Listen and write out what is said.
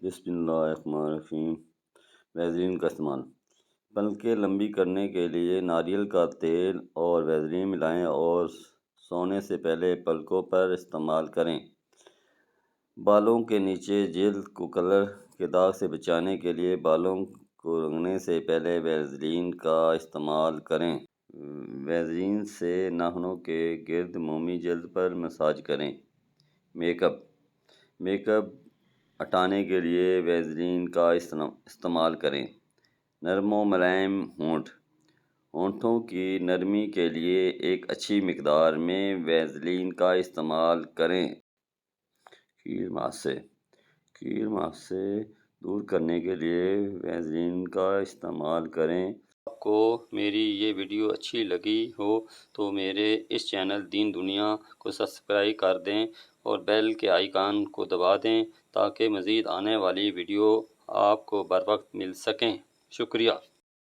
بسم اللہ الرحمن الرحیم۔ ویزلین کا استعمال۔ پلکیں لمبی کرنے کے لیے ناریل کا تیل اور ویزلین ملائیں اور سونے سے پہلے پلکوں پر استعمال کریں۔ بالوں کے نیچے جلد کو کلر کے داغ سے بچانے کے لیے بالوں کو رنگنے سے پہلے ویزلین کا استعمال کریں۔ ویزلین سے ناخنوں کے گرد مومی جلد پر مساج کریں۔ میک اپ ہٹانے کے لیے ویزلین کا استعمال کریں۔ نرم و ملائم ہونٹوں کی نرمی کے لیے ایک اچھی مقدار میں ویزلین کا استعمال کریں۔ کیر ماسے دور کرنے کے لیے ویزلین کا استعمال کریں۔ آپ کو میری یہ ویڈیو اچھی لگی ہو تو میرے اس چینل دین دنیا کو سبسکرائب کر دیں اور بیل کے آئیکن کو دبا دیں تاکہ مزید آنے والی ویڈیو آپ کو بر وقت مل سکیں۔ شکریہ۔